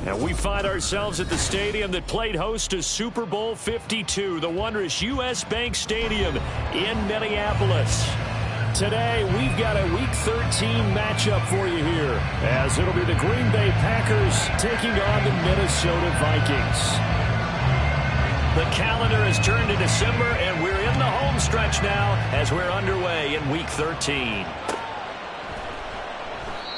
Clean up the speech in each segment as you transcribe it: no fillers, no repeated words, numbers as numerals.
And we find ourselves at the stadium that played host to Super Bowl 52, the wondrous U.S. Bank Stadium in Minneapolis. Today, we've got a Week 13 matchup for you here, as it'll be the Green Bay Packers taking on the Minnesota Vikings. The calendar has turned to December, and we're in the home stretch now as we're underway in Week 13.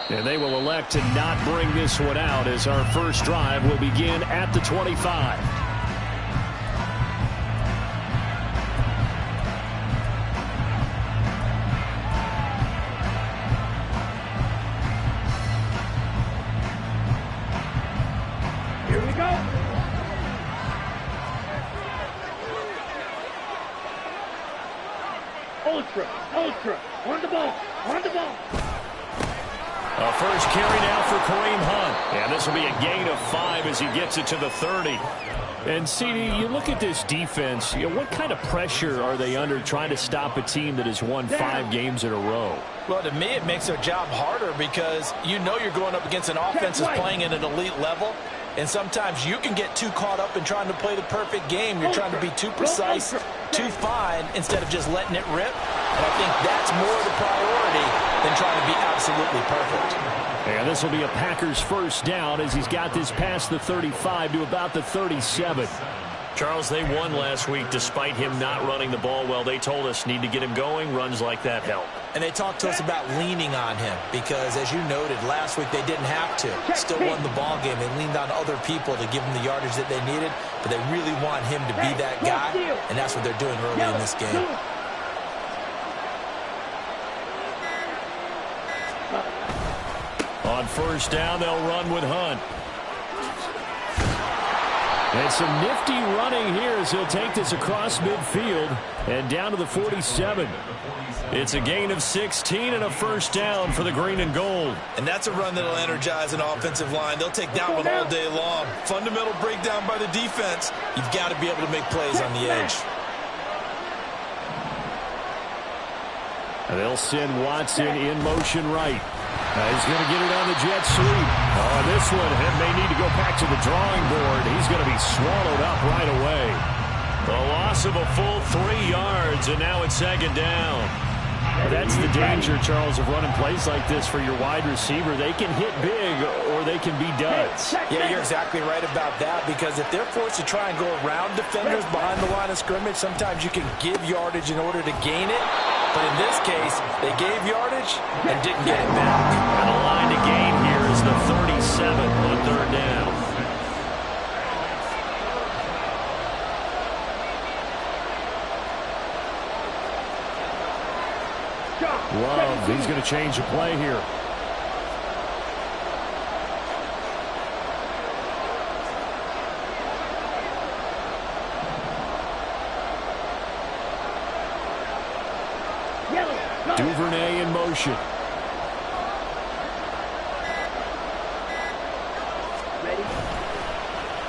And they will elect to not bring this one out as our first drive will begin at the 25. Here we go. Ultra, on the ball. A first carry now for Kareem Hunt. And this will be a gain of 5 as he gets it to the 30. And, CD, you look at this defense, what kind of pressure are they under trying to stop a team that has won 5 games in a row? Well, to me, it makes their job harder because you know you're going up against an offense that's playing at an elite level. And sometimes you can get too caught up in trying to play the perfect game. You're trying to be too precise, too fine, instead of just letting it rip. And I think that's more the priority than trying to be absolutely perfect. And this will be a Packers first down as he's got this past the 35 to about the 37. Charles, they won last week despite him not running the ball well. They told us need to get him going. Runs like that help. And they talked to us about leaning on him because, as you noted, last week they didn't have to. Still won the ball game. They leaned on other people to give them the yardage that they needed, but they really want him to be that guy, and that's what they're doing early in this game. On first down, they'll run with Hunt. And some nifty running here as he'll take this across midfield and down to the 47. It's a gain of 16 and a first down for the green and gold. And that's a run that'll energize an offensive line. They'll take that one all day long. Fundamental breakdown by the defense. You've got to be able to make plays on the edge. And they'll send Watson in motion right. He's going to get it on the jet sweep. This one may need to go back to the drawing board. He's going to be swallowed up right away. The loss of a full 3 yards, and now it's second down. That's the danger, Charles, of running plays like this for your wide receiver. They can hit big or they can be duds. Yeah, you're exactly right about that because if they're forced to try and go around defenders behind the line of scrimmage, sometimes you can give yardage in order to gain it. But in this case, they gave yardage and didn't get it back. And the line to gain here is the 37 on third down. Love, he's going to change the play here. Duvernay in motion.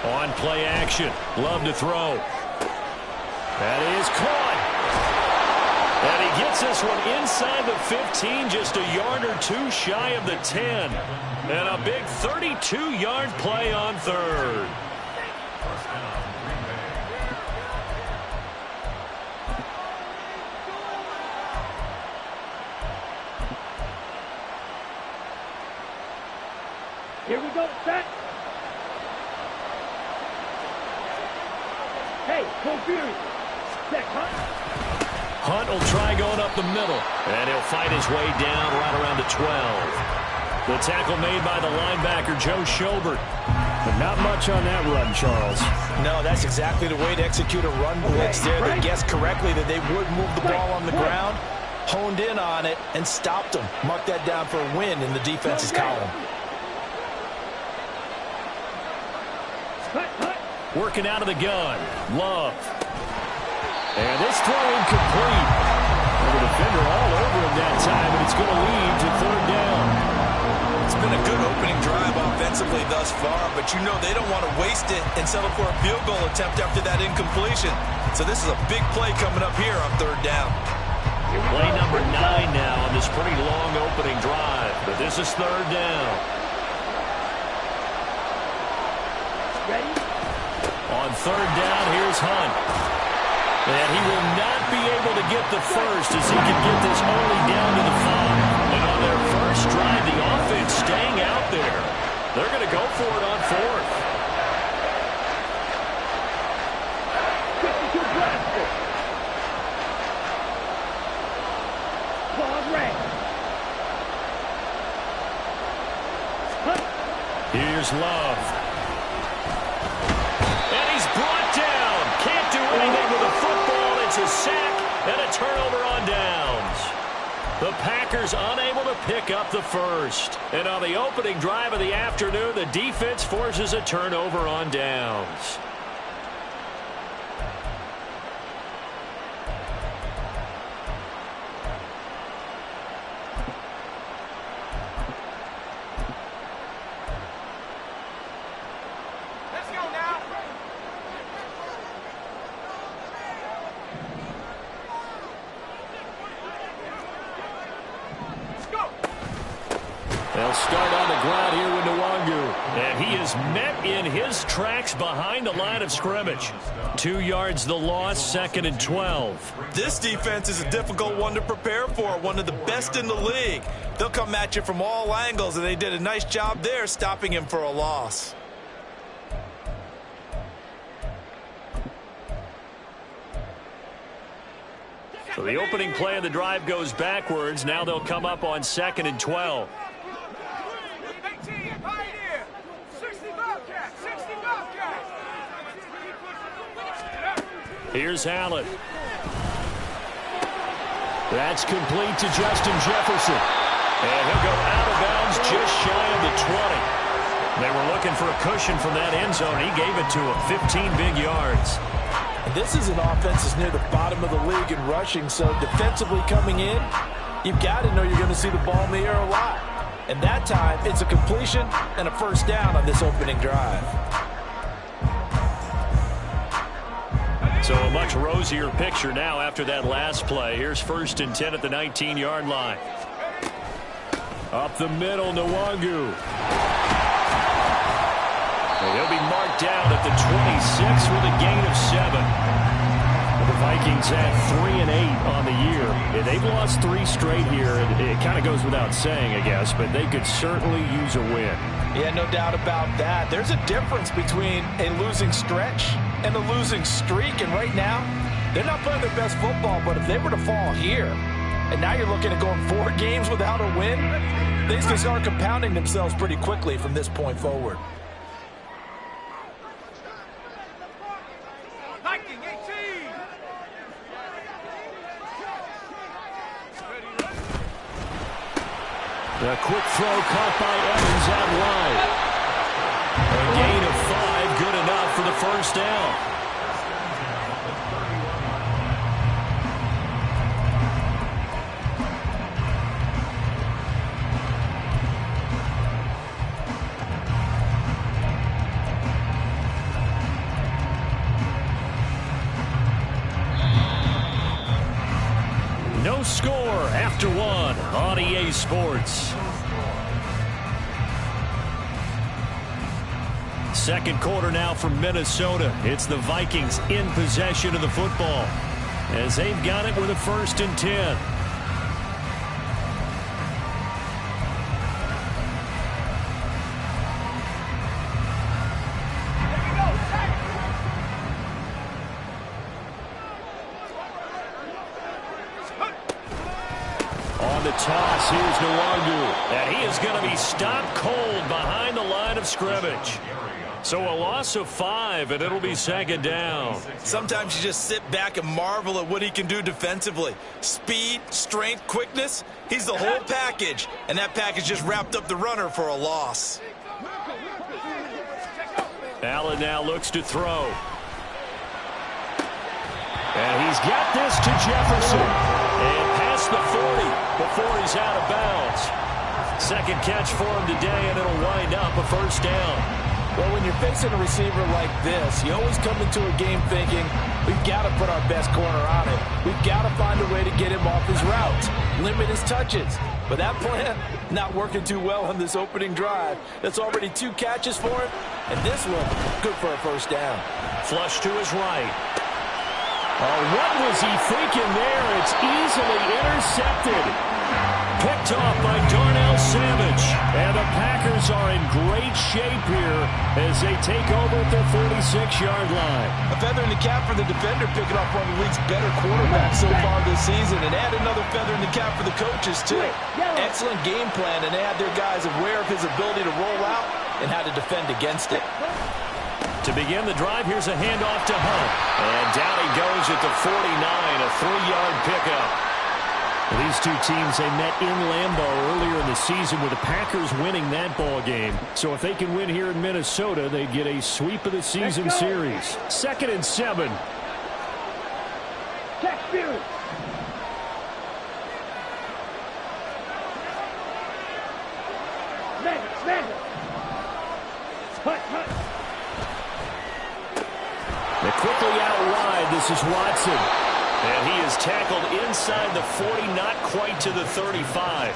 On play action. Love to throw. That is caught. And he gets this one inside the 15, just a yard or 2 shy of the 10. And a big 32-yard play on third. Here we go, set. Hey, full fury. Set, Hunt. Hunt will try going up the middle, and he'll fight his way down right around the 12. The tackle made by the linebacker, Joe Schobert. But not much on that run, Charles. No, that's exactly the way to execute a run blitz there. They guessed correctly that they would move the ball on the ground, honed in on it, and stopped them. Mark that down for a win in the defense's column. Working out of the gun. Love. And this throw incomplete. And the defender all over him that time, and it's going to lead to third down. It's been a good opening drive offensively thus far, but you know they don't want to waste it and settle for a field goal attempt after that incompletion. So this is a big play coming up here on third down. Play number 9 now on this pretty long opening drive, but this is third down. On third down, here's Hunt. And he will not be able to get the first as he can get this only down to the 5. And on their first drive, the offense staying out there. They're going to go for it on fourth. 52 Bradford. Ball red. Here's Love. And he's brought down. Can't do anything with the football. It's a sack and a turnover on downs. The Packers unable to pick up the first. And on the opening drive of the afternoon, the defense forces a turnover on downs. They'll start on the ground here with Nwangu. And he is met in his tracks behind the line of scrimmage. 2 yards the loss, 2nd and 12. This defense is a difficult one to prepare for, one of the best in the league. They'll come at you from all angles, and they did a nice job there stopping him for a loss. So the opening play of the drive goes backwards. Now they'll come up on 2nd and 12. Here's Allen. That's complete to Justin Jefferson. And he'll go out of bounds just shy of the 20. They were looking for a cushion from that end zone. He gave it to him. 15 big yards. And this is an offense that's near the bottom of the league in rushing, so defensively coming in, you've got to know you're going to see the ball in the air a lot. And that time, it's a completion and a first down on this opening drive. So a much rosier picture now after that last play. Here's 1st and 10 at the 19-yard line. Up the middle, Nwangu. And he'll be marked down at the 26 with a gain of 7. The Vikings had 3 and 8 on the year. And they've lost 3 straight here. It kind of goes without saying, I guess, but they could certainly use a win. Yeah, no doubt about that. There's a difference between a losing stretch and a losing streak, and right now, they're not playing their best football, but if they were to fall here, and now you're looking at going 4 games without a win, things can start compounding themselves pretty quickly from this point forward. The quick throw caught by Evans out wide. A gain of 5, good enough for the first down. No score after 1 on EA Sports. Second quarter now from Minnesota. It's the Vikings in possession of the football as they've got it with a 1st and 10. On the toss, here's Nwangu. And he is going to be stopped cold behind the line of scrimmage. So a loss of 5, and it'll be 2nd down. Sometimes you just sit back and marvel at what he can do defensively. Speed, strength, quickness, he's the whole package. And that package just wrapped up the runner for a loss. Allen now looks to throw. And he's got this to Jefferson. And past the 40 before he's out of bounds. Second catch for him today, and it'll wind up a first down. Well, when you're facing a receiver like this, you always come into a game thinking, we've got to put our best corner on it. We've got to find a way to get him off his routes, limit his touches. But that plan, not working too well on this opening drive. That's already 2 catches for him, and this one, good for a first down. Flush to his right. Oh, what was he thinking there? It's easily intercepted. Picked off by Darnell Savage. And the Packers are in great shape here as they take over at their 46-yard line. A feather in the cap for the defender, picking off one of the league's better quarterbacks so far this season. And add another feather in the cap for the coaches, too. Excellent game plan, and they had their guys aware of his ability to roll out and how to defend against it. To begin the drive, here's a handoff to Hunt. And down he goes at the 49, a 3-yard pickup. These two teams, they met in Lambeau earlier in the season with the Packers winning that ball game. So if they can win here in Minnesota, they get a sweep of the season series. 2nd and 7. Check Fury. Smagger. Hut. They're quickly out wide. This is Watson. And he is tackled inside the 40, not quite to the 35.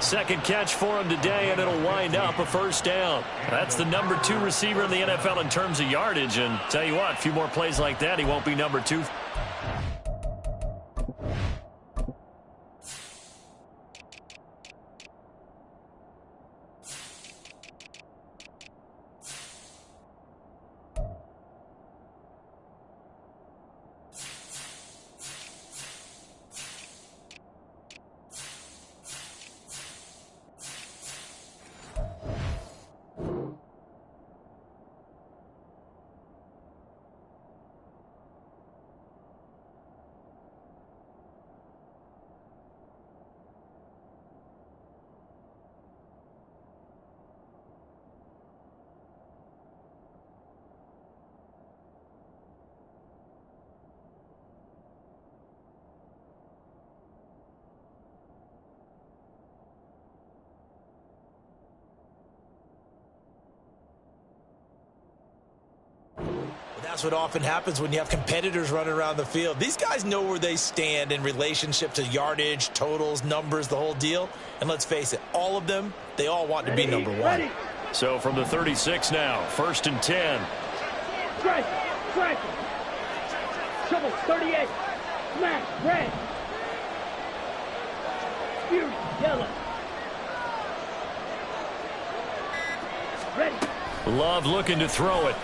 2nd catch for him today, and it'll wind up a first down. That's the number 2 receiver in the NFL in terms of yardage. And tell you what, a few more plays like that, he won't be number 2. That's what often happens when you have competitors running around the field. These guys know where they stand in relationship to yardage, totals, numbers, the whole deal. And let's face it, all of them, they all want to be number 1. So from the 36 now, 1st and 10. Strike. Trouble, 38. Smash, red. Fury, yellow. Ready. Love looking to throw it.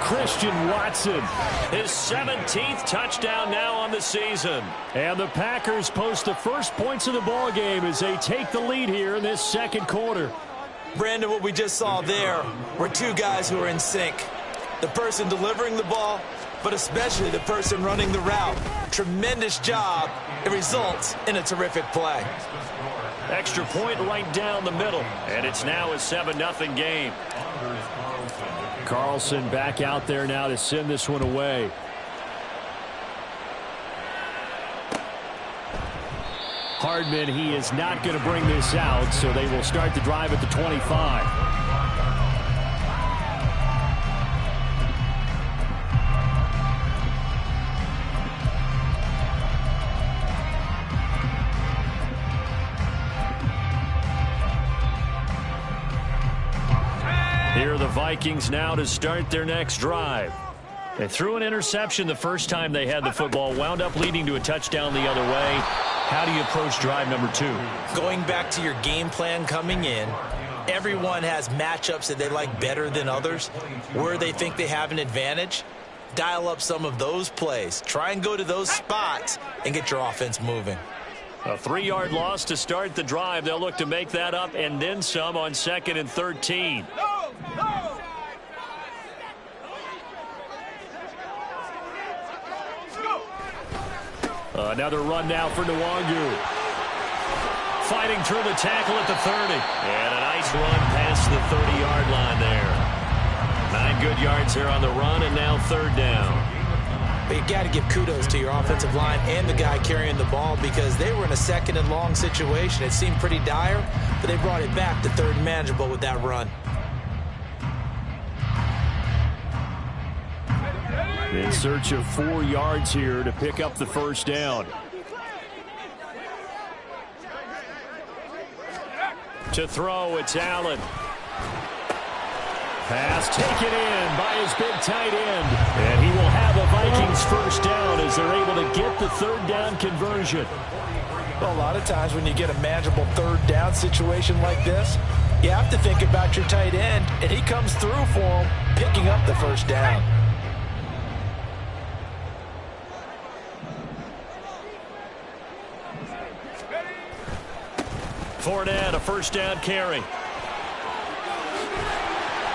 Christian Watson, his 17th touchdown now on the season. And the Packers post the first points of the ball game as they take the lead here in this 2nd quarter. Brandon, what we just saw there were 2 guys who are in sync. The person delivering the ball, but especially the person running the route. Tremendous job. It results in a terrific play. Extra point right down the middle. And it's now a 7-0 game. Carlson back out there now to send this one away. Hardman, he is not going to bring this out, so they will start the drive at the 25. Here are the Vikings now to start their next drive. They threw an interception the first time they had the football, wound up leading to a touchdown the other way. How do you approach drive number 2? Going back to your game plan coming in, everyone has matchups that they like better than others. Where they think they have an advantage, dial up some of those plays. Try and go to those spots and get your offense moving. A 3-yard loss to start the drive. They'll look to make that up and then some on 2nd and 13. Another run now for Nwangu. Fighting through the tackle at the 30. And a nice run past the 30-yard line there. 9 good yards there on the run, and now 3rd down. But you got to give kudos to your offensive line and the guy carrying the ball because they were in a second and long situation. It seemed pretty dire, but they brought it back to third and manageable with that run. In search of 4 yards here to pick up the first down. To throw, it's Allen. Pass taken in by his big tight end. And he will have a Vikings first down as they're able to get the third down conversion. Well, a lot of times when you get a manageable third down situation like this, you have to think about your tight end, and he comes through for him, picking up the first down. Fournette, a first down carry.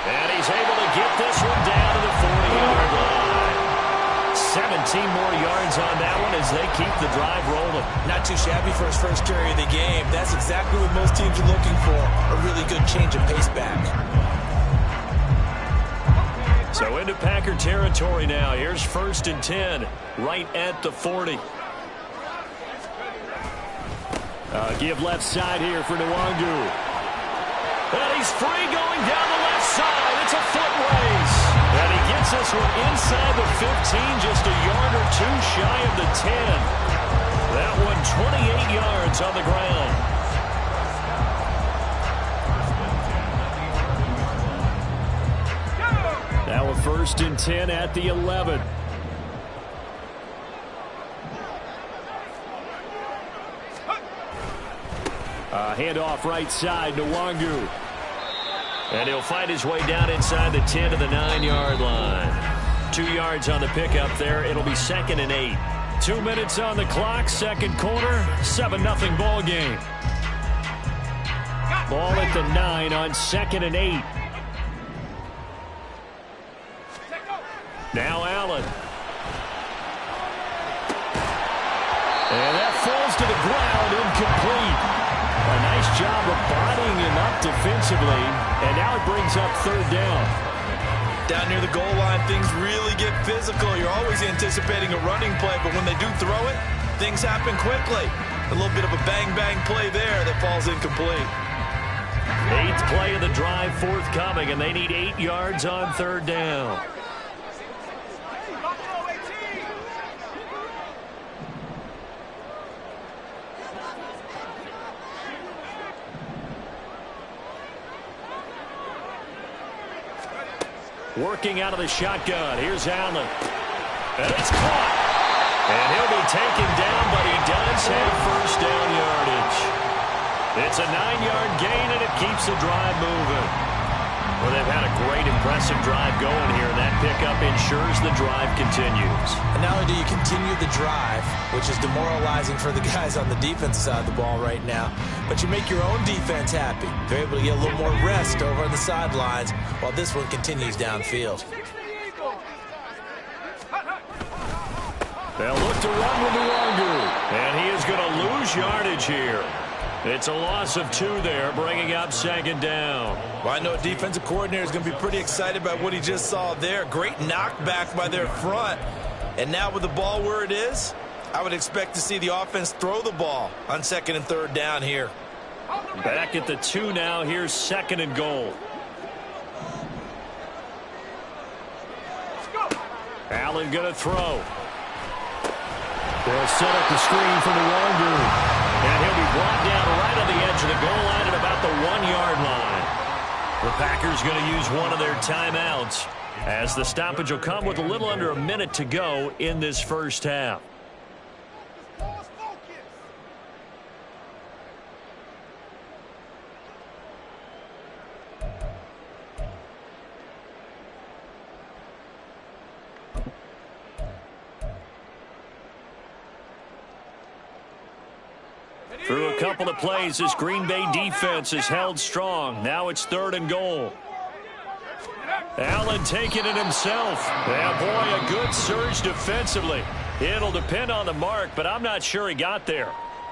And he's able to get this one down to the 40-yard line. 17 more yards on that one as they keep the drive rolling. Not too shabby for his first carry of the game. That's exactly what most teams are looking for, a really good change of pace back. So into Packer territory now. Here's 1st and 10, right at the 40. Give left side here for Nwangu. And he's free going down the left side. It's a foot race. And he gets this one inside the 15, just a yard or 2 shy of the 10. That one 28 yards on the ground. Now a 1st and 10 at the 11. Handoff right side, Nwangu. And he'll find his way down inside the 10 to the 9-yard line. 2 yards on the pickup there. It'll be 2nd and 8. 2 minutes on the clock, second quarter, 7-0 ball game. Ball at the 9 on 2nd and 8. Now Allen. And that falls to the ground, incomplete. A nice job of bodying him up defensively, and now it brings up 3rd down. Down near the goal line, things really get physical. You're always anticipating a running play, but when they do throw it, things happen quickly. A little bit of a bang-bang play there that falls incomplete. 8th play of the drive forthcoming, and they need 8 yards on 3rd down. Working out of the shotgun. Here's Allen. And it's caught. And he'll be taken down, but he does have first down yardage. It's a 9-yard gain, and it keeps the drive moving. Well, they've had a great, impressive drive going here, and that pickup ensures the drive continues. And not only do you continue the drive, which is demoralizing for the guys on the defensive side of the ball right now, but you make your own defense happy. They're able to get a little more rest over on the sidelines while this one continues downfield. They'll look to run with Nwangu, and he is going to lose yardage here. It's a loss of 2 there, bringing up 2nd down. Well, I know a defensive coordinator is going to be pretty excited about what he just saw there. Great knockback by their front. And now with the ball where it is, I would expect to see the offense throw the ball on 2nd and 3rd down here. Back at the 2 now. Here's 2nd and goal. Allen going to throw. They'll set up the screen for Nwangu. And he'll be brought down right on the edge of the goal line at about the 1-yard line. The Packers going to use one of their timeouts as the stoppage will come with a little under a minute to go in this first half. Through a couple of plays, this Green Bay defense is held strong. Now it's 3rd and goal. Allen taking it himself. Yeah, boy, a good surge defensively. It'll depend on the mark, but I'm not sure he got there.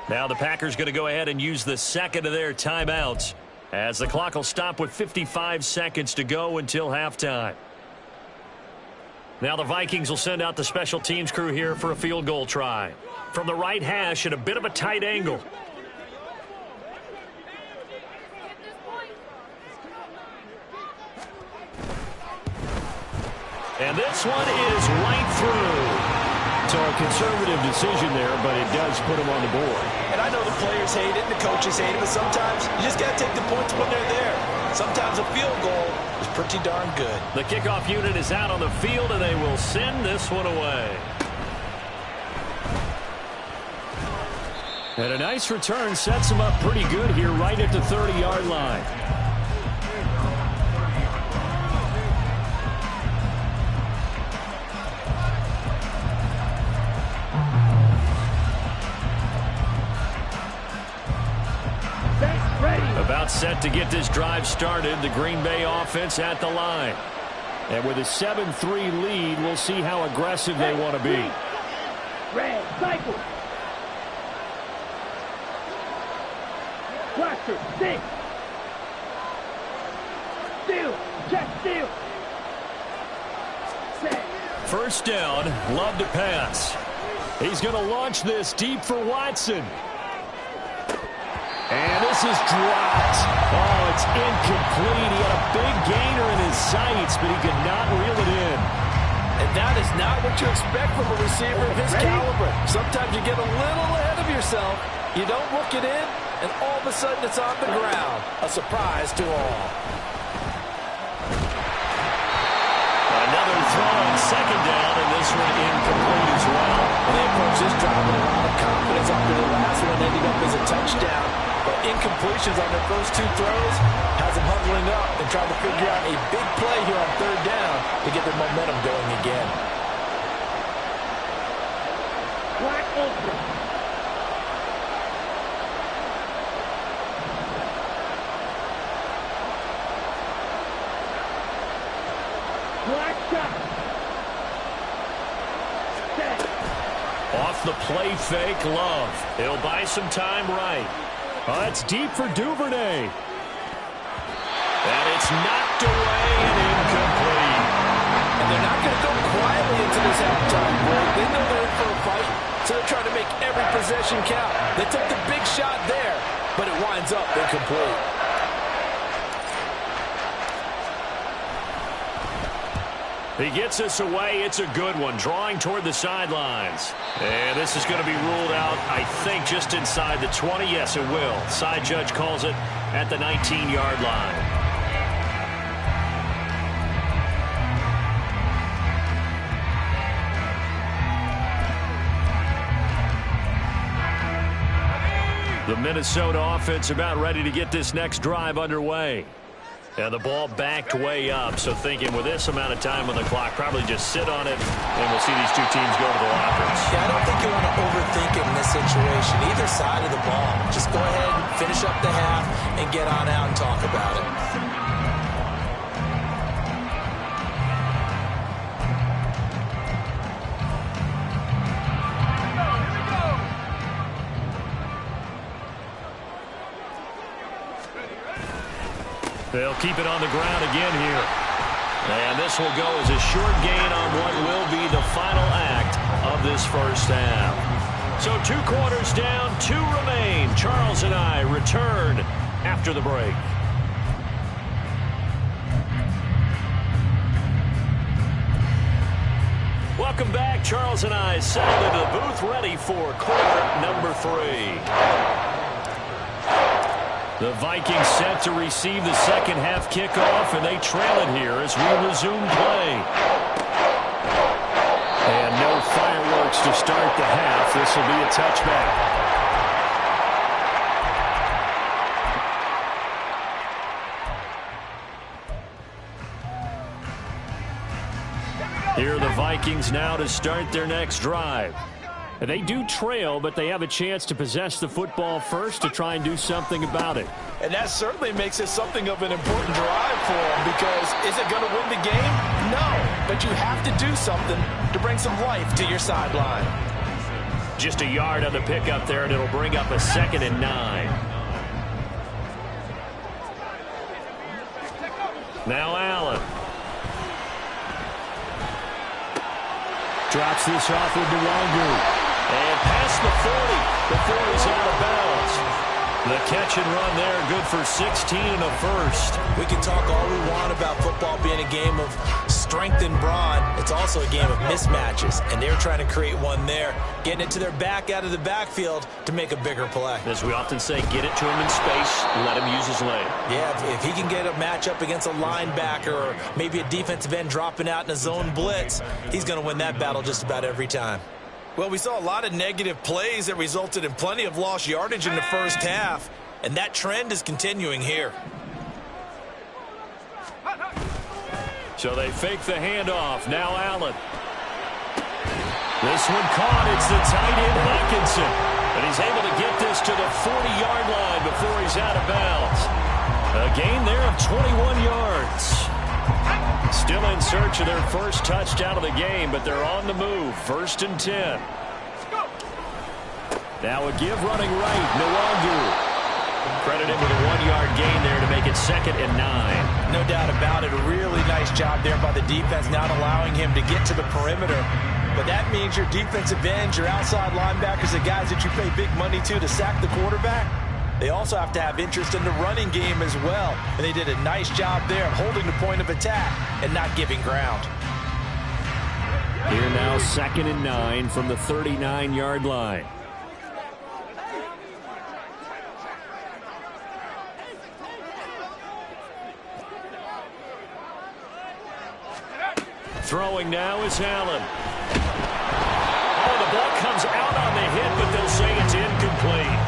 Now the Packers going to go ahead and use the 2nd of their timeouts as the clock will stop with 55 seconds to go until halftime. Now the Vikings will send out the special teams crew here for a field goal try. From the right hash at a bit of a tight angle. And this one is right through. So a conservative decision there, but it does put him on the board. And I know the players hate it and the coaches hate it, but sometimes you just got to take the points when they're there. Sometimes a field goal is pretty darn good. The kickoff unit is out on the field, and they will send this one away. And a nice return sets him up pretty good here right at the 30-yard line. About set to get this drive started. The Green Bay offense at the line. And with a 7-3 lead, we'll see how aggressive they want to be. Red, cycle. Cluster, 6. Steal, check, steal. Set. First down, Love to pass. He's going to launch this deep for Watson. And this is dropped. Oh, it's incomplete. He had a big gainer in his sights, but he could not reel it in. And that is not what you expect from a receiver of his caliber. Sometimes you get a little ahead of yourself. You don't look it in, and all of a sudden it's on the ground. A surprise to all. Another throw on second down, and this one incomplete as well. And they approach this drive with a lot of confidence after the last one ending up as a touchdown. But incompletions on their first 2 throws has them huddling up and trying to figure out a big play here on third down to get their momentum going again. Black open. Black shot. Set. Off the play fake, Love. He'll buy some time right. Oh, it's deep for Duvernay. And it's knocked away and incomplete. And they're not going to go quietly into this halftime break. They know they're in for a fight, so they're trying to make every possession count. They took the big shot there, but it winds up incomplete. He gets us away. It's a good one, drawing toward the sidelines. And this is going to be ruled out, I think, just inside the 20. Yes, it will. Side judge calls it at the 19-yard line. The Minnesota offense about ready to get this next drive underway. And the ball backed way up, so thinking with this amount of time on the clock, probably just sit on it, and we'll see these two teams go to the lockers. Yeah, I don't think you want to overthink it in this situation. Either side of the ball. Just go ahead and finish up the half and get on out and talk about it. They'll keep it on the ground again here. And this will go as a short gain on what will be the final act of this first half. So 2 quarters down, 2 remain. Charles and I return after the break. Welcome back. Charles and I settled into the booth ready for quarter number 3. The Vikings set to receive the second half kickoff, and they trail it here as we resume play. And no fireworks to start the half. This will be a touchback. Here are the Vikings now to start their next drive. They do trail, but they have a chance to possess the football first to try and do something about it. And that certainly makes it something of an important drive for them, because is it going to win the game? No, but you have to do something to bring some life to your sideline. Just a yard on the pickup there, and it'll bring up a 2nd and 9. Now Allen. Drops this off with Lg. And past the 40 before he's out of bounds. The catch and run there, good for 16 and a first. We can talk all we want about football being a game of strength and brawn. It's also a game of mismatches, and they're trying to create one there, getting it to their back out of the backfield to make a bigger play. As we often say, get it to him in space, let him use his leg. Yeah, if he can get a matchup against a linebacker or maybe a defensive end dropping out in a zone blitz, he's going to win that battle just about every time. Well, we saw a lot of negative plays that resulted in plenty of lost yardage in the first half, and that trend is continuing here. So they fake the handoff. Now Allen. This one caught. It's the tight end Hawkinson. And he's able to get this to the 40-yard line before he's out of bounds. A gain there of 21 yards. Still in search of their first touchdown of the game, but they're on the move. 1st and 10. Now a give running right. Lg. Credit him with a 1-yard gain there to make it 2nd and 9. No doubt about it. A really nice job there by the defense, not allowing him to get to the perimeter. But that means your defensive ends, your outside linebackers, the guys that you pay big money to sack the quarterback, they also have to have interest in the running game as well. And they did a nice job there of holding the point of attack and not giving ground. Here now 2nd and 9 from the 39-yard line. Throwing now is Allen. Oh, the ball comes out on the hit, but they'll say it's incomplete.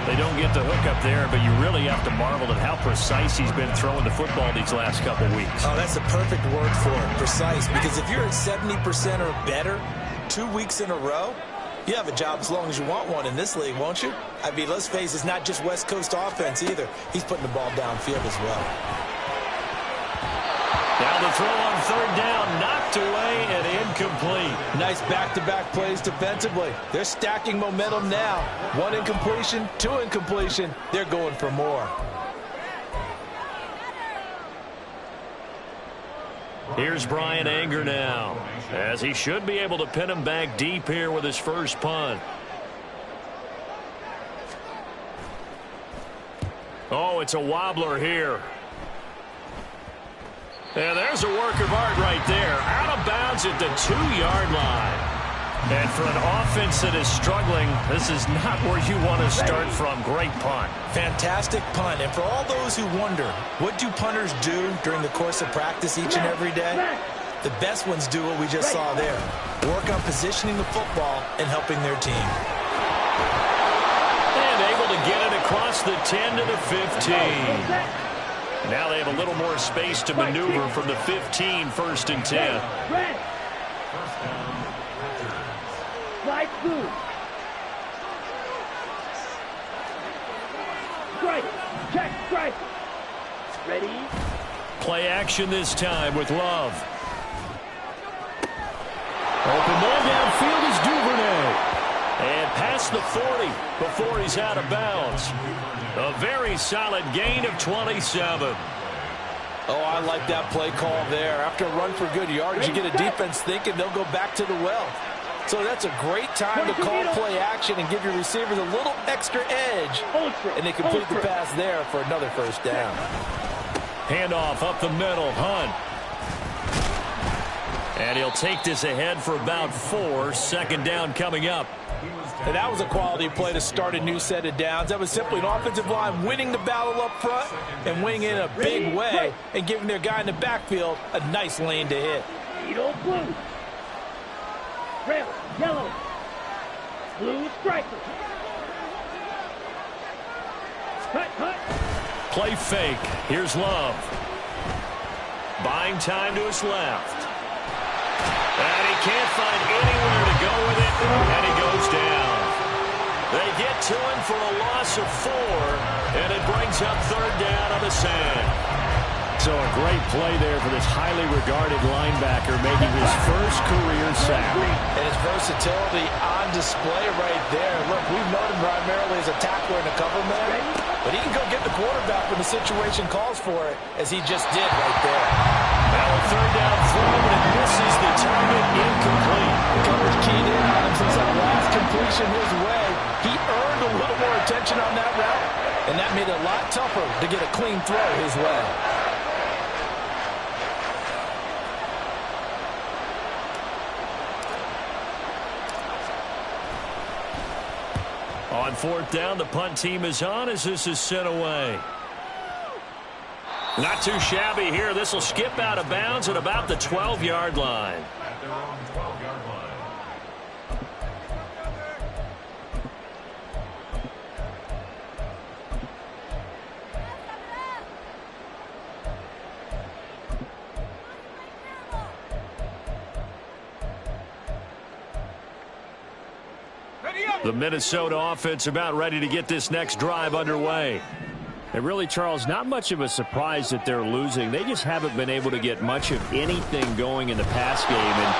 They don't get the hook up there, but you really have to marvel at how precise he's been throwing the football these last couple weeks. Oh, that's the perfect word for it, precise. Because if you're at 70% or better 2 weeks in a row, you have a job as long as you want one in this league, won't you? I mean, let's face it, it's not just West Coast offense either. He's putting the ball downfield as well. Now the throw on 3rd down, knocked away and incomplete. Nice back-to-back plays defensively. They're stacking momentum now. 1 incompletion, 2 incompletion. They're going for more. Here's Brian Anger now, as he should be able to pin him back deep here with his first punt. Oh, it's a wobbler here. And there's a work of art right there. Out of bounds at the 2-yard line. And for an offense that is struggling, this is not where you want to start from. Great punt. Fantastic punt. And for all those who wonder, what do punters do during the course of practice each and every day? The best ones do what we just saw there. Work on positioning the football and helping their team. And able to get it across the 10 to the 15. Now they have a little more space to maneuver from the 15, 1st and 10. Slide through. Strike. Check. Strike. Ready. Play action this time with Love. Open ball downfield is Duvernay. And past the 40 before he's out of bounds. A very solid gain of 27. Oh, I like that play call there. After a run for good yardage, you get a defense thinking they'll go back to the well. So that's a great time to call play action and give your receivers a little extra edge. And they complete the pass there for another 1st down. Handoff up the middle, Hunt. And he'll take this ahead for about 4. 2nd down coming up. And that was a quality play to start a new set of downs. That was simply an offensive line winning the battle up front and winning in a big way and giving their guy in the backfield a nice lane to hit. Needle blue. Red, yellow. Blue striker. Cut. Play fake. Here's Love. Buying time to his left. And he can't find anywhere to go with it, and he goes down. They get to him for a loss of 4, and it brings up 3rd down on the sand. So a great play there for this highly regarded linebacker making his first career sack. And his versatility on display right there. Look, we've known him primarily as a tackler and a cover man, but he can go get the quarterback when the situation calls for it, as he just did right there. Now a third down throw, and it misses the target, incomplete. Coverage keyed in on him since that last completion his way. He earned a little more attention on that route, and that made it a lot tougher to get a clean throw his way. On fourth down, the punt team is on as this is sent away. Not too shabby here. This will skip out of bounds at about the 12-yard line. At their own 12-yard line. The Minnesota offense about ready to get this next drive underway. And really, Charles, not much of a surprise that they're losing. They just haven't been able to get much of anything going in the pass game. And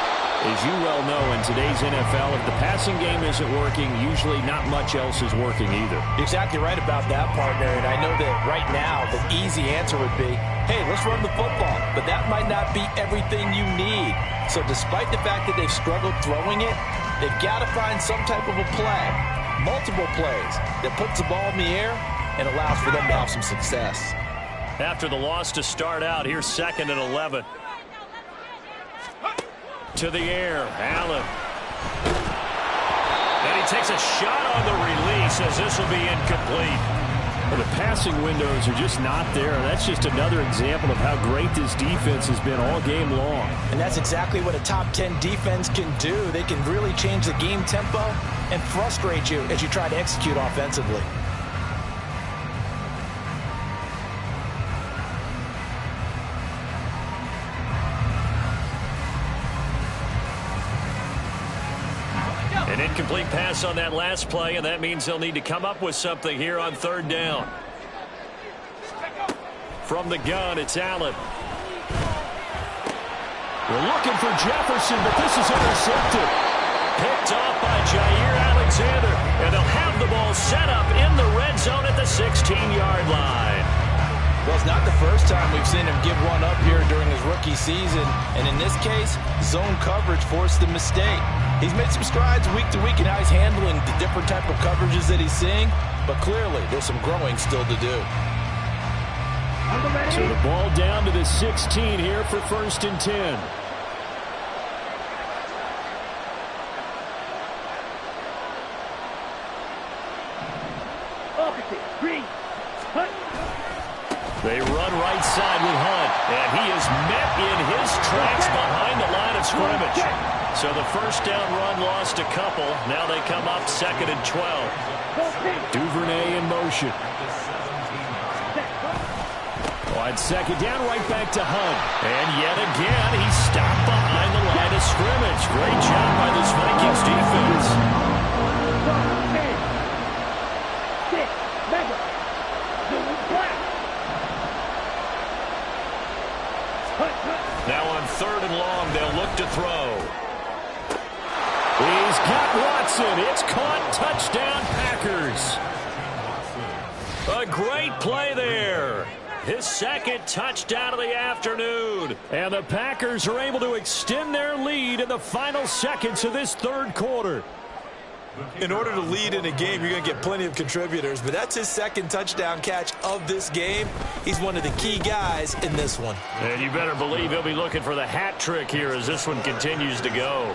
as you well know, in today's NFL, if the passing game isn't working, usually not much else is working either. You're exactly right about that, partner. And I know that right now the easy answer would be, hey, let's run the football. But that might not be everything you need. So despite the fact that they've struggled throwing it, they've got to find some type of a play, multiple plays, that puts the ball in the air and allows for them to have some success. After the loss to start out, here's 2nd and 11. To the air, Allen. And he takes a shot on the release as this will be incomplete. Well, the passing windows are just not there. That's just another example of how great this defense has been all game long. And that's exactly what a top 10 defense can do. They can really change the game tempo and frustrate you as you try to execute offensively. An incomplete pass on that last play, and that means they'll need to come up with something here on 3rd down. From the gun, it's Allen. We're looking for Jefferson, but this is intercepted. Picked off by Jair Alexander, and they'll have the ball set up in the red zone at the 16-yard line. Well, it's not the first time we've seen him give one up here during his rookie season, and in this case, zone coverage forced the mistake. He's made some strides week to week in how he's handling the different type of coverages that he's seeing, but clearly there's some growing still to do. So the ball down to the 16 here for 1st and 10. Opposite, green, Hunt. They run right side with Hunt, and he is met in his tracks behind the line of scrimmage. So the first down run lost a couple. Now they come up 2nd and 12. Duvernay in motion. On 2nd down, right back to Hunt. And yet again, he's stopped behind the line of scrimmage. Great job by this Vikings defense. 10, 6, mega, zoom black. Now on 3rd and long, they'll look to throw. He's got Watson. It's caught. Touchdown, Packers. A great play there. His 2nd touchdown of the afternoon. And the Packers are able to extend their lead in the final seconds of this 3rd quarter. In order to lead in a game, you're going to get plenty of contributors, but that's his 2nd touchdown catch of this game. He's one of the key guys in this one. And you better believe he'll be looking for the hat trick here as this one continues to go.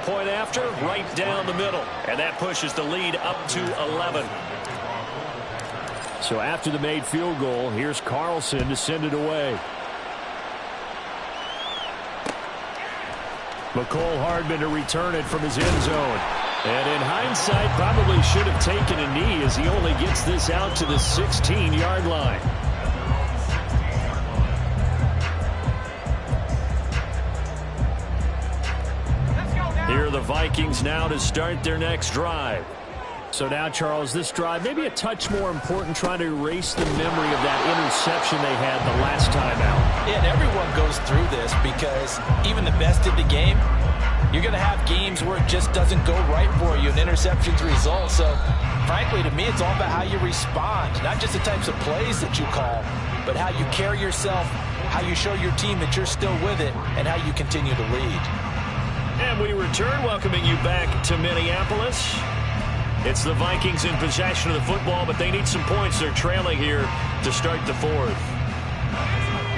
Point after, right down the middle. And that pushes the lead up to 11. So after the made field goal, here's Carlson to send it away. McCole Hardman to return it from his end zone. And in hindsight, probably should have taken a knee as he only gets this out to the 16-yard line. Here are the Vikings now to start their next drive. So now, Charles, this drive maybe a touch more important, trying to erase the memory of that interception they had the last time out. Yeah, and everyone goes through this because even the best in the game, You're going to have games where it just doesn't go right for you, and interceptions result. So, frankly, to me, it's all about how you respond, not just the types of plays that you call, but how you carry yourself, how you show your team that you're still with it, and how you continue to lead. And we return, welcoming you back to Minneapolis. It's the Vikings in possession of the football, but they need some points. They're trailing here to start the fourth.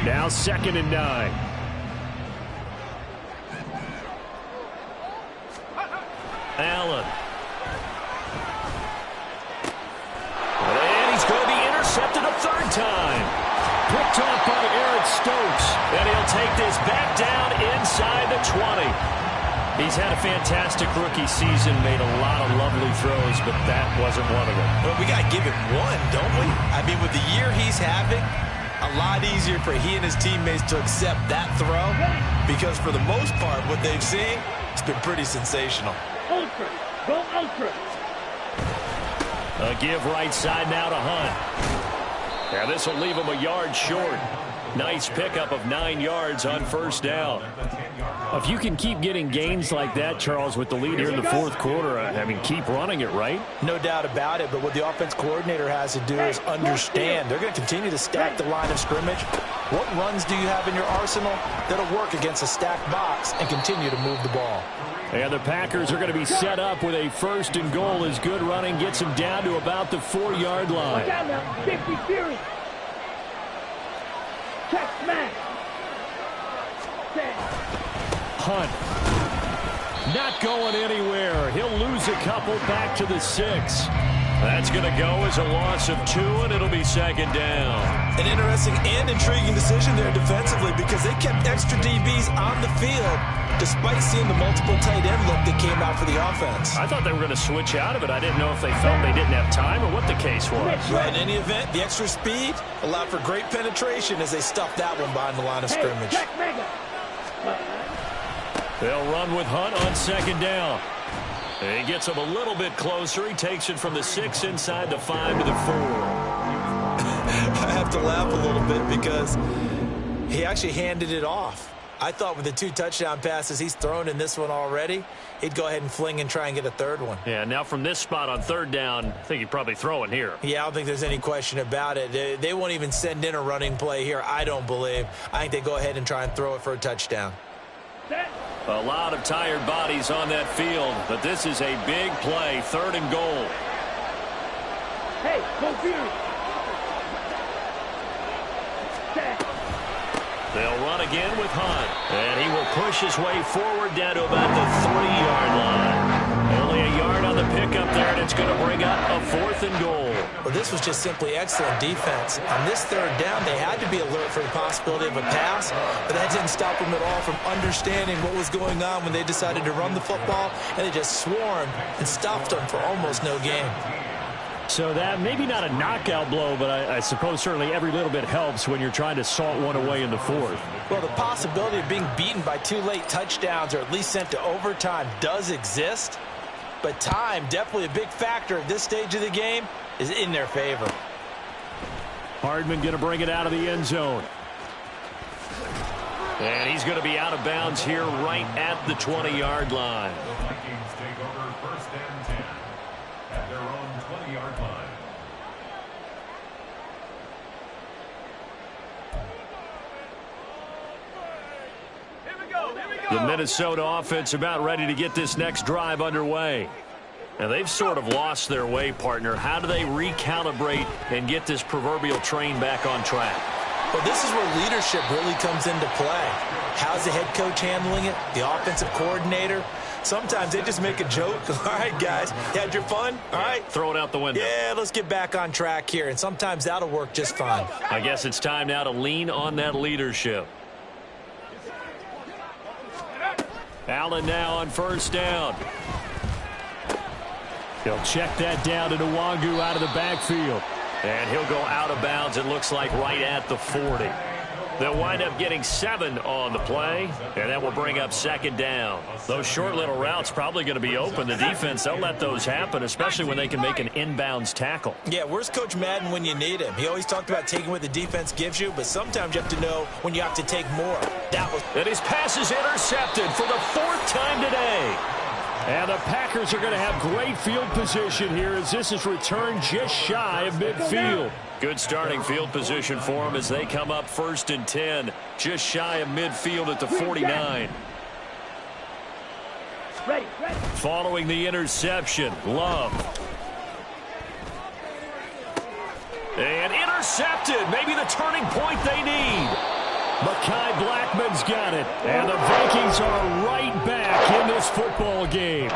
Now 2nd and 9. Allen. And he's going to be intercepted a 3rd time. Picked off by Eric Stokes. And he'll take this back down inside the 20. He's had a fantastic rookie season, made a lot of lovely throws, but that wasn't one of them. Well, we got to give it one, don't we? I mean, with the year he's having, a lot easier for he and his teammates to accept that throw, because for the most part, what they've seen, it's been pretty sensational. Ultra. Go ultra. A give right side now to Hunt. Now this will leave him a yard short. Nice pickup of 9 yards on 1st down. If you can keep getting gains like that, Charles, with the lead here in the 4th quarter, I mean, keep running it, right? No doubt about it, but what the offense coordinator has to do is understand they're going to continue to stack the line of scrimmage. What runs do you have in your arsenal that'll work against a stacked box and continue to move the ball? And the Packers are going to be set up with a 1st and goal as good running gets them down to about the 4-yard line. Down now. 50 Fury. Check smash. Hunt. Not going anywhere. He'll lose a couple back to the 6. That's going to go as a loss of 2, and it'll be 2nd down. An interesting and intriguing decision there defensively, because they kept extra DBs on the field despite seeing the multiple tight end look that came out for the offense. I thought they were going to switch out of it. I didn't know if they felt they didn't have time or what the case was. Well, in any event, the extra speed allowed for great penetration as they stuffed that one behind the line of scrimmage. They'll run with Hunt on 2nd down. He gets him a little bit closer. He takes it from the 6 inside the 5 to the 4. I have to laugh a little bit because he actually handed it off. I thought with the 2 touchdown passes he's thrown in this one already, he'd go ahead and fling and try and get a 3rd one. Yeah, now from this spot on 3rd down, I think he'd probably throw it here. Yeah, I don't think there's any question about it. They won't even send in a running play here, I don't believe. I think they go ahead and try and throw it for a touchdown. A lot of tired bodies on that field, but this is a big play, 3rd and goal. Hey, go Fury. They'll run again with Hunt, and he will push his way forward down to about the 3-yard line. Only a yard on the pickup there, and it's going to bring up a 4th and goal. Well, this was just simply excellent defense. On this 3rd down, they had to be alert for the possibility of a pass, but that didn't stop them at all from understanding what was going on when they decided to run the football, and they just swarmed and stuffed them for almost no gain. So that maybe not a knockout blow, but I suppose certainly every little bit helps when you're trying to salt one away in the 4th. Well, the possibility of being beaten by 2 late touchdowns or at least sent to overtime does exist, but time, definitely a big factor at this stage of the game, is in their favor. Hardman going to bring it out of the end zone. And he's going to be out of bounds here right at the 20-yard line. Vikings take over 1st and 10 at their own 20-yard line. The Minnesota offense about ready to get this next drive underway. Now, they've sort of lost their way, partner. How do they recalibrate and get this proverbial train back on track? Well, this is where leadership really comes into play. How's the head coach handling it? The offensive coordinator? Sometimes they just make a joke. All right, guys, you had your fun? All right. Throw it out the window. Yeah, let's get back on track here. And sometimes that'll work just fine. I guess it's time now to lean on that leadership. Allen now on 1st down. He'll check that down to Nwangu out of the backfield. And he'll go out of bounds, it looks like, right at the 40. They'll wind up getting 7 on the play, and that will bring up 2nd down. Those short little routes probably going to be open. The defense, they'll let those happen, especially when they can make an inbounds tackle. Yeah, where's Coach Madden when you need him? He always talked about taking what the defense gives you, but sometimes you have to know when you have to take more. And his pass is intercepted for the 4th time today. And the Packers are going to have great field position here as this is returned just shy of midfield. Good starting field position for them as they come up 1st and 10, just shy of midfield at the 49. Following the interception, Love. And intercepted, maybe the turning point they need. Mekhi Blackman's got it, and the Vikings are right back in this football game.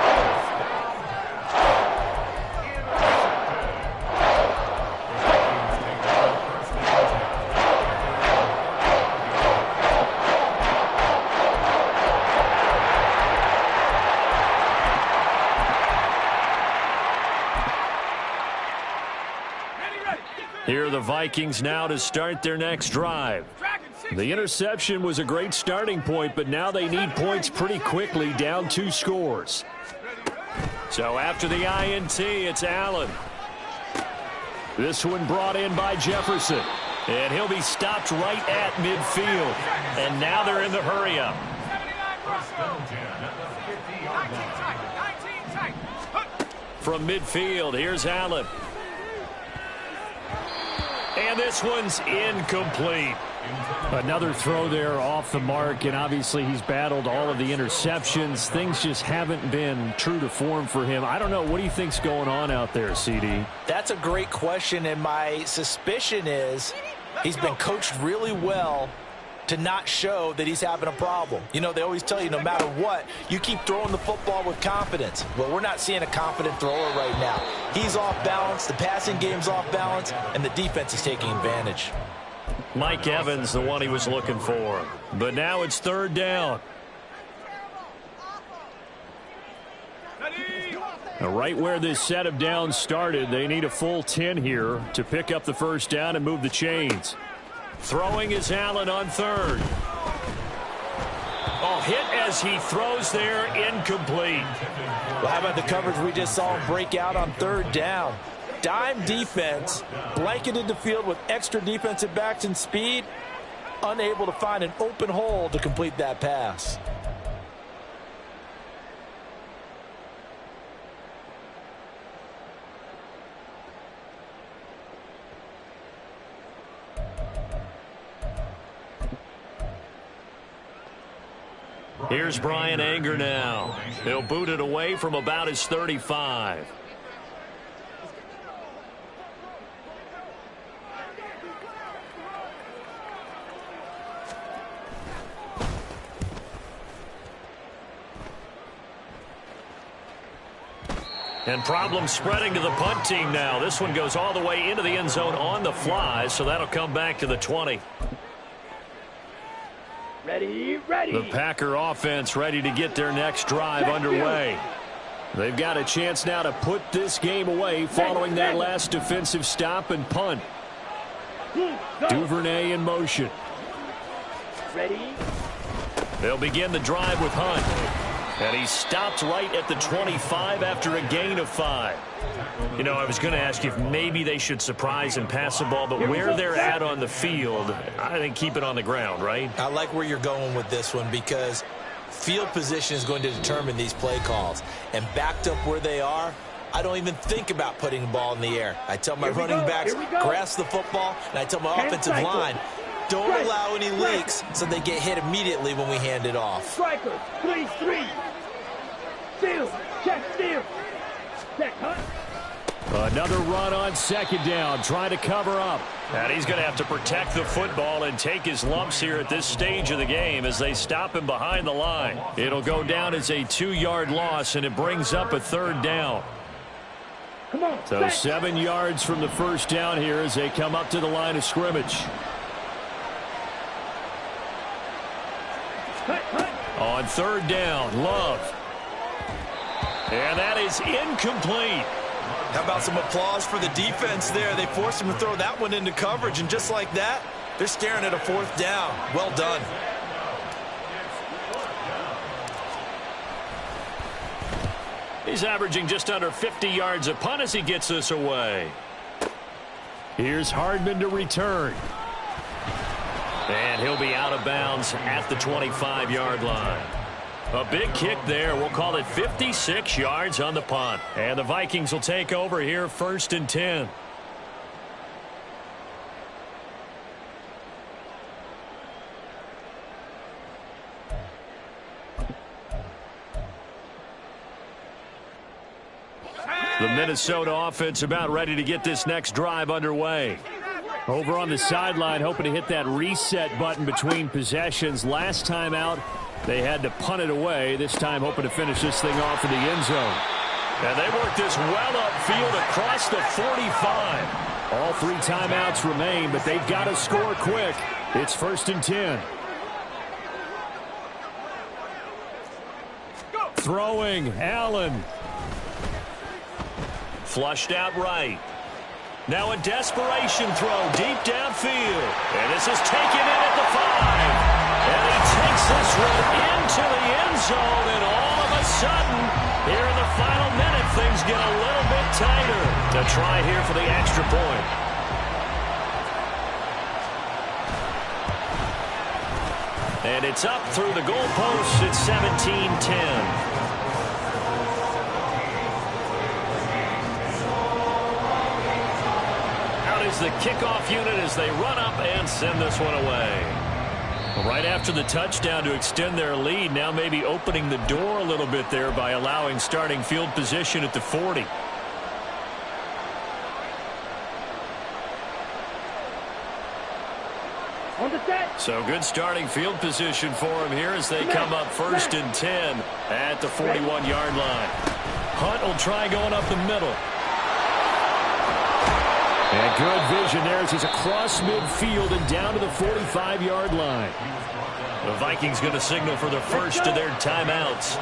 Here are the Vikings now to start their next drive. The interception was a great starting point, but now they need points pretty quickly, down 2 scores. So after the INT, it's Allen. This one brought in by Jefferson. And he'll be stopped right at midfield. And now they're in the hurry-up. From midfield, here's Allen. And this one's incomplete. Another throw there off the mark, and obviously he's battled all of the interceptions. Things just haven't been true to form for him. I don't know. What do you think's going on out there, CD? That's a great question, and my suspicion is he's been coached really well to not show that he's having a problem. You know, they always tell you no matter what, you keep throwing the football with confidence. Well, we're not seeing a confident thrower right now. He's off balance, the passing game's off balance, and the defense is taking advantage. Mike Evans, the one he was looking for. But now it's 3rd down. Now, right where this set of downs started, they need a full 10 here to pick up the 1st down and move the chains. Throwing is Allen on 3rd. Oh, hit as he throws there, incomplete. Well, how about the coverage we just saw him break out on 3rd down? Dime defense, blanketed the field with extra defensive backs and speed, unable to find an open hole to complete that pass. Here's Brian Anger now. He'll boot it away from about his 35. And problem spreading to the punt team now. This one goes all the way into the end zone on the fly, so that'll come back to the 20. Ready. The Packer offense ready to get their next drive underway. They've got a chance now to put this game away following that last defensive stop and punt. Duvernay in motion. Ready. They'll begin the drive with Hunt. And he stopped right at the 25 after a gain of 5. You know, I was going to ask you if maybe they should surprise and pass the ball, but where they're at on the field, I think keep it on the ground, right? I like where you're going with this one because field position is going to determine these play calls. And backed up where they are, I don't even think about putting the ball in the air. I tell my running backs, grasp the football, and I tell my offensive line, don't allow any leaks so they get hit immediately when we hand it off. Striker, please, 3. Steal, check, steal. Check, Hunt. Another run on 2nd down, trying to cover up. And he's going to have to protect the football and take his lumps here at this stage of the game as they stop him behind the line. It'll go down as a 2-yard loss, and it brings up a 3rd down. Come on, so 7 yards from the 1st down here as they come up to the line of scrimmage. On 3rd down, Love. And that is incomplete. How about some applause for the defense there? They forced him to throw that one into coverage, and just like that, They're staring at a 4th down. Well done. He's averaging just under 50 yards a punt as he gets this away. Here's Hardman to return. And he'll be out of bounds at the 25-yard line. A big kick there. We'll call it 56 yards on the punt. And the Vikings will take over here, 1st and 10. The Minnesota offense about ready to get this next drive underway. Over on the sideline, hoping to hit that reset button between possessions. Last time out, they had to punt it away. This time, hoping to finish this thing off in the end zone. And they work this well upfield across the 45. All 3 timeouts remain, but they've got to score quick. It's 1st and 10. Throwing, Allen. Flushed out right. Now a desperation throw deep downfield. And this is taken in at the 5. And he takes this one into the end zone. And all of a sudden, here in the final minute, things get a little bit tighter. To try here for the extra point. And it's up through the goalposts. It's 17-10. The kickoff unit as they run up and send this one away. Right after the touchdown to extend their lead, now maybe opening the door a little bit there by allowing starting field position at the 40. So good starting field position for him here as they come up 1st and 10 at the 41-yard line. Hunt will try going up the middle. And good vision there as he's across midfield and down to the 45-yard line. The Vikings going to signal for the first of their timeouts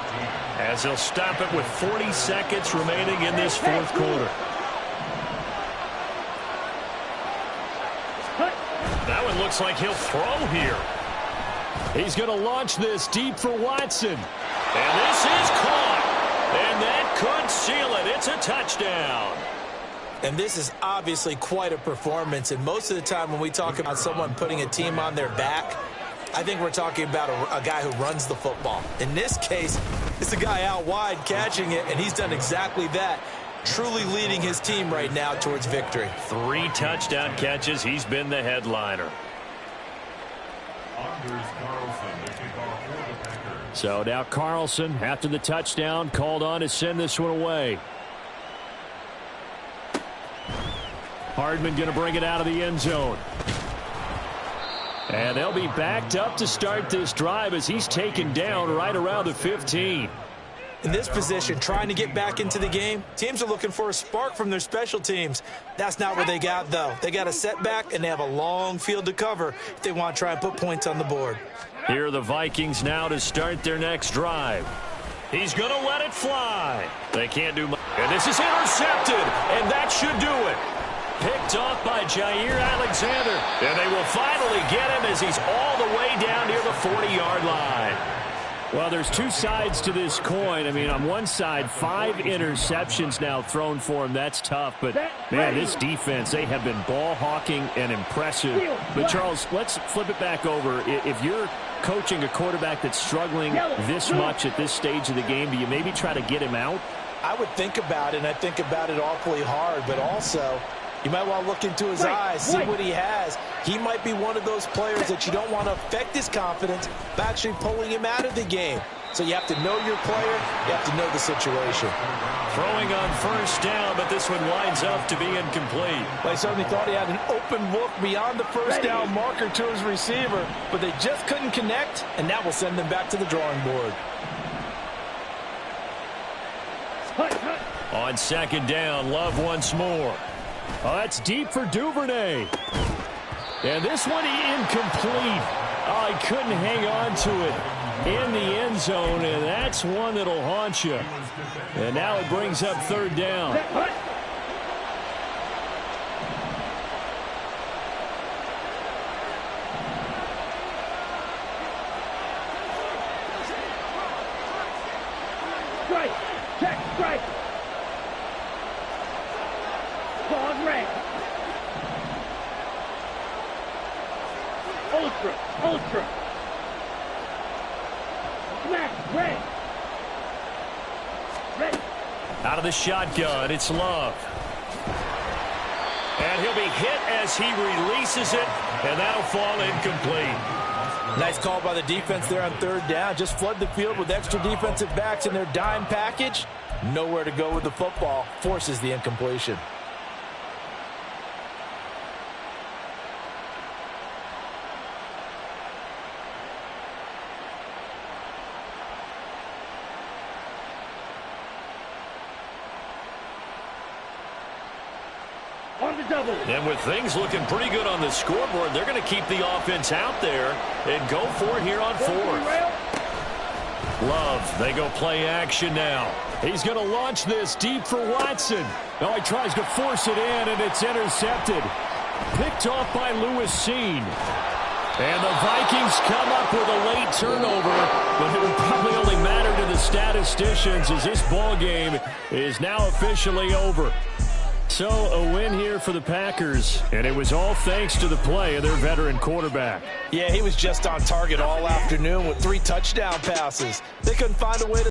as they'll stop it with 40 seconds remaining in this 4th quarter. That one looks like he'll throw here. He's going to launch this deep for Watson. And this is caught. And that could seal it. It's a touchdown. And this is obviously quite a performance. And most of the time when we talk about someone putting a team on their back, I think we're talking about a guy who runs the football. In this case, it's a guy out wide catching it, and he's done exactly that. Truly leading his team right now towards victory. 3 touchdown catches. He's been the headliner. So now Carlson, after the touchdown, called on to send this one away. Hardman going to bring it out of the end zone. And they'll be backed up to start this drive as he's taken down right around the 15. In this position, trying to get back into the game, teams are looking for a spark from their special teams. That's not what they got, though. They got a setback, and they have a long field to cover if they want to try and put points on the board. Here are the Vikings now to start their next drive. He's going to let it fly. They can't do much. And this is intercepted, and that should do it. Picked off by Jair Alexander. And they will finally get him as he's all the way down near the 40-yard line. Well, there's 2 sides to this coin. I mean, on one side, 5 interceptions now thrown for him. That's tough. But, man, this defense, they have been ball hawking and impressive. But, Charles, let's flip it back over. If you're coaching a quarterback that's struggling this much at this stage of the game, do you maybe try to get him out? I would think about it, and I think about it awfully hard. But also, you might want to look into his eyes, see what he has. He might be one of those players that you don't want to affect his confidence by actually pulling him out of the game. So you have to know your player. You have to know the situation. Throwing on 1st down, but this one winds up to be incomplete. They certainly thought he had an open look beyond the 1st down marker to his receiver, but they just couldn't connect, and that will send them back to the drawing board. On 2nd down, Love once more. Oh, that's deep for Duvernay. And this one incomplete. Oh, he couldn't hang on to it in the end zone, and that's one that'll haunt you. And now it brings up 3rd down. Ultra. Ultra. Smash. Red. Ready. Out of the shotgun, it's Love. And he'll be hit as he releases it, and that'll fall incomplete. Nice call by the defense there on third down. Just flood the field with extra defensive backs in their dime package. Nowhere to go with the football. Forces the incompletion. On the double. And with things looking pretty good on the scoreboard, they're going to keep the offense out there and go for it here on fourth. Love, they go play action now. He's going to launch this deep for Watson. Now he tries to force it in, and it's intercepted. Picked off by Lewis Seen. And the Vikings come up with a late turnover, but it would probably only matter to the statisticians as this ball game is now officially over. So a win here for the Packers, and it was all thanks to the play of their veteran quarterback. Yeah, he was just on target all afternoon with 3 touchdown passes. They couldn't find a way to